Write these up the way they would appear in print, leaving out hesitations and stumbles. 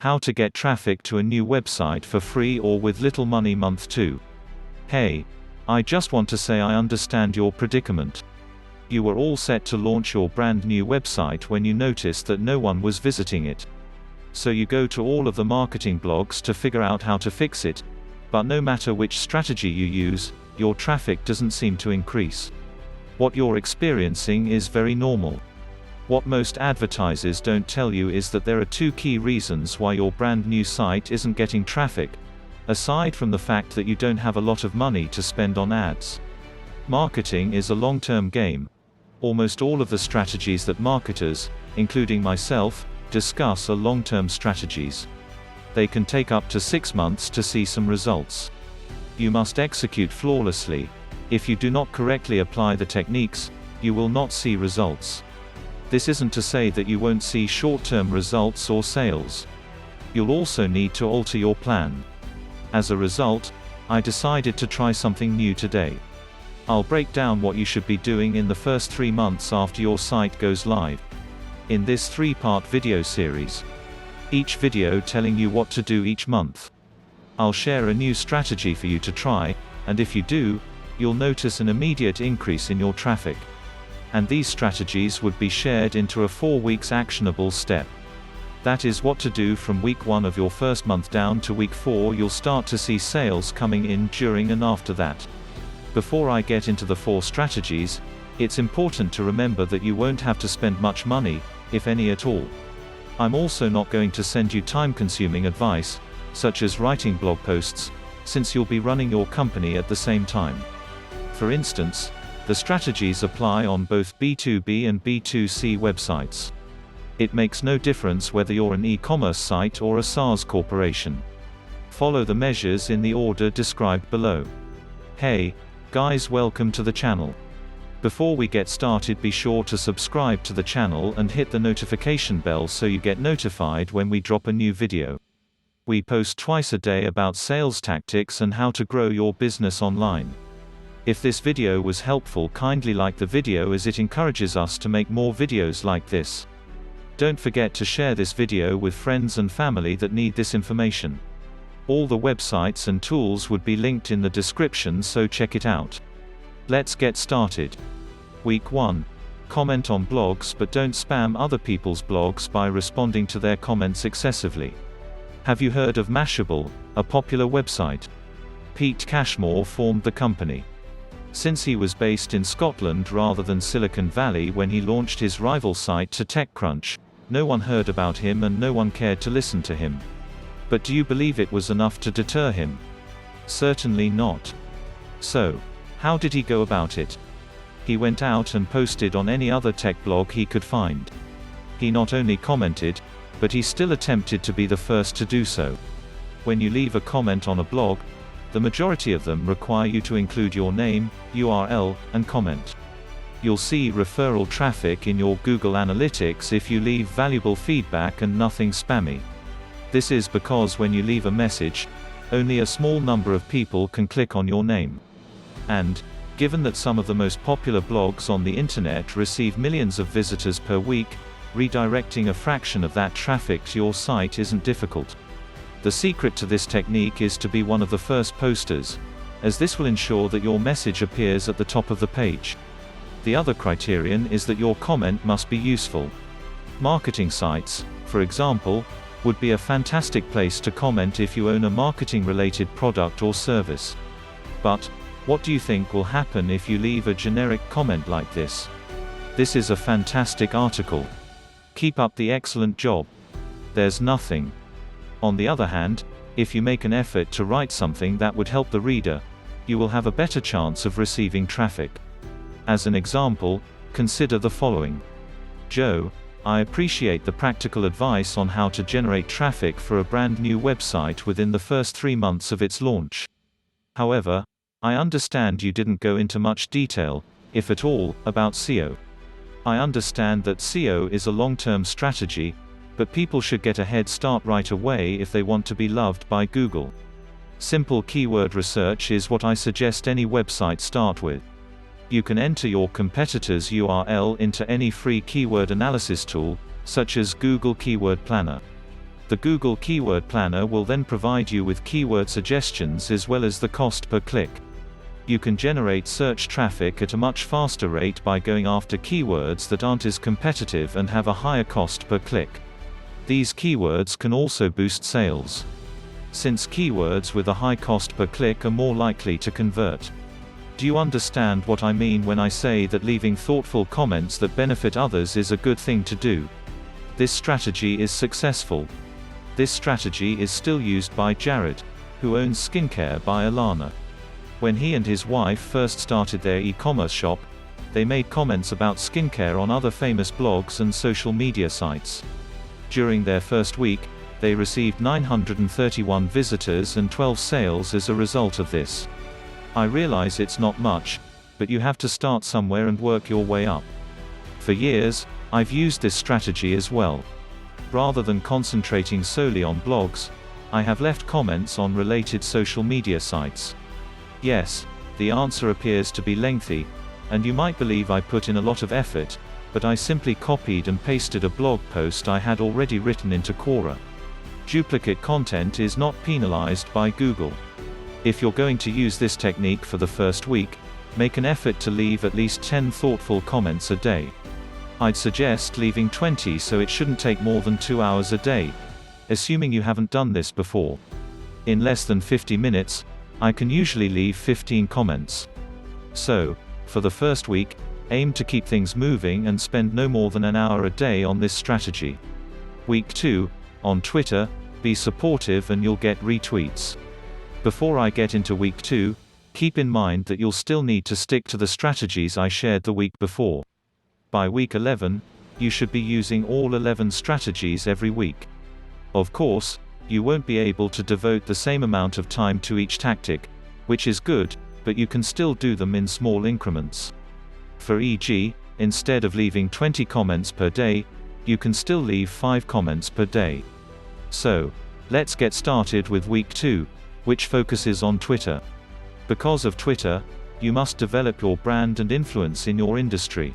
How to get traffic to a new website for free or with little money. Month 2. Hey, I just want to say I understand your predicament. You were all set to launch your brand new website when you noticed that no one was visiting it. So you go to all of the marketing blogs to figure out how to fix it, but no matter which strategy you use, your traffic doesn't seem to increase. What you're experiencing is very normal. What most advertisers don't tell you is that there are 2 key reasons why your brand new site isn't getting traffic, aside from the fact that you don't have a lot of money to spend on ads. Marketing is a long-term game. Almost all of the strategies that marketers, including myself, discuss are long-term strategies. They can take up to 6 months to see some results. You must execute flawlessly. If you do not correctly apply the techniques, you will not see results. This isn't to say that you won't see short-term results or sales. You'll also need to alter your plan. As a result, I decided to try something new today. I'll break down what you should be doing in the first 3 months after your site goes live. In this 3-part video series, each video telling you what to do each month. I'll share a new strategy for you to try, and if you do, you'll notice an immediate increase in your traffic. And these strategies would be shared into a 4 weeks actionable step. That is what to do from week 1 of your first month down to week 4. You'll start to see sales coming in during and after that. Before I get into the 4 strategies, it's important to remember that you won't have to spend much money, if any at all. I'm also not going to send you time-consuming advice, such as writing blog posts, since you'll be running your company at the same time. For instance, the strategies apply on both B2B and B2C websites. It makes no difference whether you're an e-commerce site or a SaaS corporation. Follow the measures in the order described below. Hey, guys, welcome to the channel. Before we get started, be sure to subscribe to the channel and hit the notification bell so you get notified when we drop a new video. We post twice a day about sales tactics and how to grow your business online. If this video was helpful, kindly like the video as it encourages us to make more videos like this. Don't forget to share this video with friends and family that need this information. All the websites and tools would be linked in the description, so check it out. Let's get started. Week 1. Comment on blogs, but don't spam other people's blogs by responding to their comments excessively. Have you heard of Mashable, a popular website? Pete Cashmore formed the company. Since he was based in Scotland rather than Silicon Valley when he launched his rival site to TechCrunch, no one heard about him and no one cared to listen to him. But do you believe it was enough to deter him? Certainly not. So, how did he go about it? He went out and posted on any other tech blog he could find. He not only commented, but he still attempted to be the first to do so. When you leave a comment on a blog, the majority of them require you to include your name, URL, and comment. You'll see referral traffic in your Google Analytics if you leave valuable feedback and nothing spammy. This is because when you leave a message, only a small number of people can click on your name. And, given that some of the most popular blogs on the internet receive millions of visitors per week, redirecting a fraction of that traffic to your site isn't difficult. The secret to this technique is to be one of the first posters, as this will ensure that your message appears at the top of the page. The other criterion is that your comment must be useful. Marketing sites, for example, would be a fantastic place to comment if you own a marketing-related product or service. But, what do you think will happen if you leave a generic comment like this? This is a fantastic article. Keep up the excellent job. There's nothing. On the other hand, if you make an effort to write something that would help the reader, you will have a better chance of receiving traffic. As an example, consider the following. Joe, I appreciate the practical advice on how to generate traffic for a brand new website within the first 3 months of its launch. However, I understand you didn't go into much detail, if at all, about SEO. I understand that SEO is a long-term strategy, but people should get a head start right away if they want to be loved by Google. Simple keyword research is what I suggest any website start with. You can enter your competitor's URL into any free keyword analysis tool, such as Google Keyword Planner. The Google Keyword Planner will then provide you with keyword suggestions as well as the cost per click. You can generate search traffic at a much faster rate by going after keywords that aren't as competitive and have a higher cost per click. These keywords can also boost sales, since keywords with a high cost per click are more likely to convert. Do you understand what I mean when I say that leaving thoughtful comments that benefit others is a good thing to do? This strategy is successful. This strategy is still used by Jared, who owns Skincare by Alana. When he and his wife first started their e-commerce shop, they made comments about skincare on other famous blogs and social media sites. During their first week, they received 931 visitors and 12 sales as a result of this. I realize it's not much, but you have to start somewhere and work your way up. For years, I've used this strategy as well. Rather than concentrating solely on blogs, I have left comments on related social media sites. Yes, the answer appears to be lengthy, and you might believe I put in a lot of effort, but I simply copied and pasted a blog post I had already written into Quora. Duplicate content is not penalized by Google. If you're going to use this technique for the first week, make an effort to leave at least 10 thoughtful comments a day. I'd suggest leaving 20, so it shouldn't take more than 2 hours a day, assuming you haven't done this before. In less than 50 minutes, I can usually leave 15 comments. So, for the first week, aim to keep things moving and spend no more than an hour a day on this strategy. Week 2, on Twitter, be supportive and you'll get retweets. Before I get into week 2, keep in mind that you'll still need to stick to the strategies I shared the week before. By week 11, you should be using all 11 strategies every week. Of course, you won't be able to devote the same amount of time to each tactic, which is good, but you can still do them in small increments. For e.g., instead of leaving 20 comments per day, you can still leave 5 comments per day. So, let's get started with week 2, which focuses on Twitter. Because of Twitter, you must develop your brand and influence in your industry.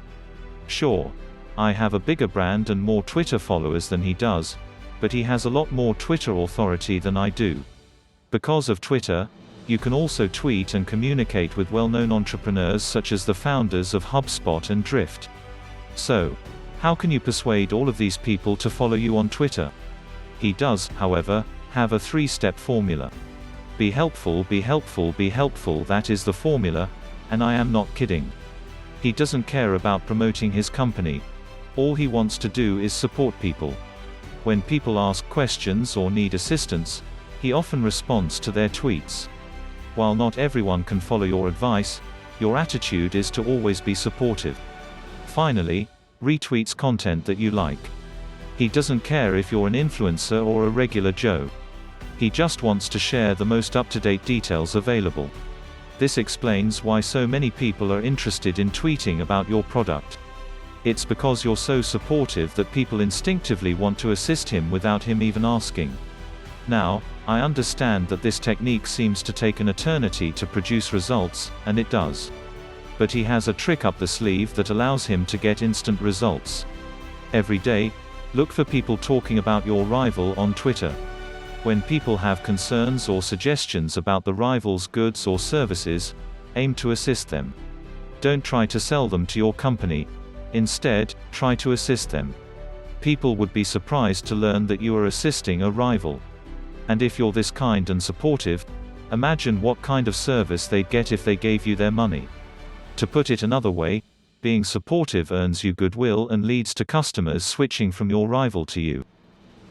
Sure, I have a bigger brand and more Twitter followers than he does, but he has a lot more Twitter authority than I do. Because of Twitter, you can also tweet and communicate with well-known entrepreneurs such as the founders of HubSpot and Drift. So, how can you persuade all of these people to follow you on Twitter? He does, however, have a 3-step formula. Be helpful, be helpful, be helpful. That is the formula, and I am not kidding. He doesn't care about promoting his company. All he wants to do is support people. When people ask questions or need assistance, he often responds to their tweets. While not everyone can follow your advice, your attitude is to always be supportive. Finally, retweets content that you like. He doesn't care if you're an influencer or a regular Joe. He just wants to share the most up-to-date details available. This explains why so many people are interested in tweeting about your product. It's because you're so supportive that people instinctively want to assist him without him even asking. Now, I understand that this technique seems to take an eternity to produce results, and it does. But he has a trick up the sleeve that allows him to get instant results. Every day, look for people talking about your rival on Twitter. When people have concerns or suggestions about the rival's goods or services, aim to assist them. Don't try to sell them to your company. Instead, try to assist them. People would be surprised to learn that you are assisting a rival. And if you're this kind and supportive, imagine what kind of service they'd get if they gave you their money. To put it another way, being supportive earns you goodwill and leads to customers switching from your rival to you.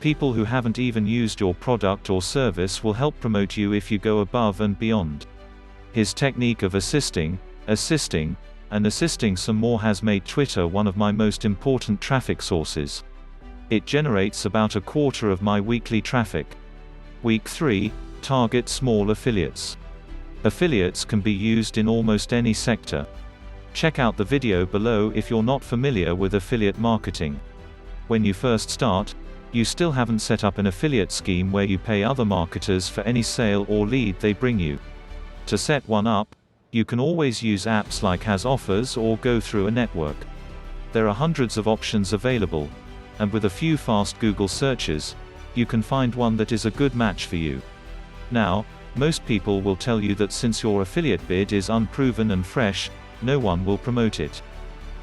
People who haven't even used your product or service will help promote you if you go above and beyond. His technique of assisting, and assisting some more has made Twitter one of my most important traffic sources. It generates about a quarter of my weekly traffic. Week 3, target small affiliates. Affiliates can be used in almost any sector. Check out the video below if you're not familiar with affiliate marketing. When you first start, you still haven't set up an affiliate scheme where you pay other marketers for any sale or lead they bring you. To set one up, you can always use apps like HasOffers or go through a network. There are hundreds of options available, and with a few fast Google searches, you can find one that is a good match for you. Now, most people will tell you that since your affiliate bid is unproven and fresh, no one will promote it.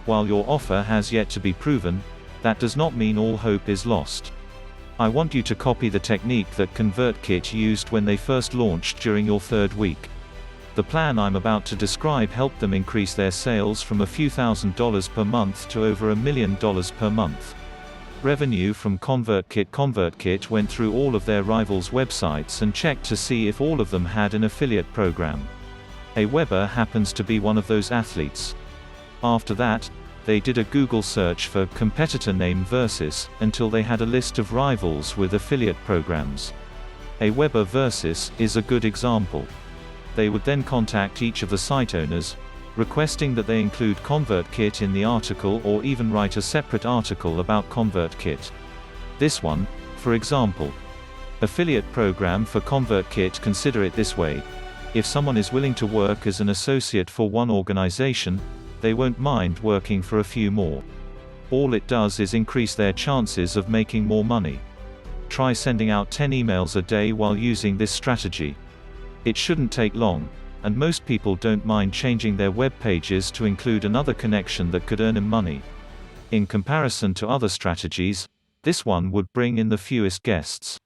While your offer has yet to be proven, that does not mean all hope is lost. I want you to copy the technique that ConvertKit used when they first launched during your 3rd week. The plan I'm about to describe helped them increase their sales from a few $1,000s per month to over $1 million per month. Revenue from ConvertKit went through all of their rivals' websites and checked to see if all of them had an affiliate program. Aweber happens to be one of those athletes. After that, they did a Google search for competitor name Versys, until they had a list of rivals with affiliate programs. Aweber Versys is a good example. They would then contact each of the site owners, requesting that they include ConvertKit in the article or even write a separate article about ConvertKit. This one, for example. Affiliate program for ConvertKit. Consider it this way. If someone is willing to work as an associate for one organization, they won't mind working for a few more. All it does is increase their chances of making more money. Try sending out 10 emails a day while using this strategy. It shouldn't take long, and most people don't mind changing their web pages to include another connection that could earn them money. In comparison to other strategies, this one would bring in the fewest guests.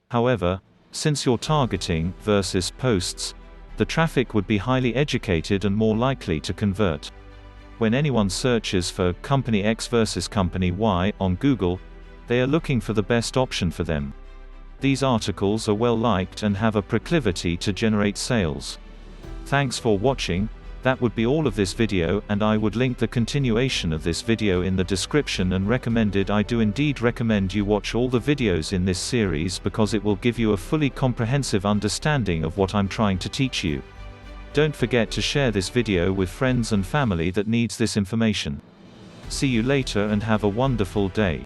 However, since you're targeting Versys posts, the traffic would be highly educated and more likely to convert. When anyone searches for Company X versus Company Y on Google, they are looking for the best option for them. These articles are well liked and have a proclivity to generate sales. Thanks for watching. That would be all of this video, and I would link the continuation of this video in the description and recommended. I do indeed recommend you watch all the videos in this series because it will give you a fully comprehensive understanding of what I'm trying to teach you. Don't forget to share this video with friends and family that needs this information. See you later and have a wonderful day.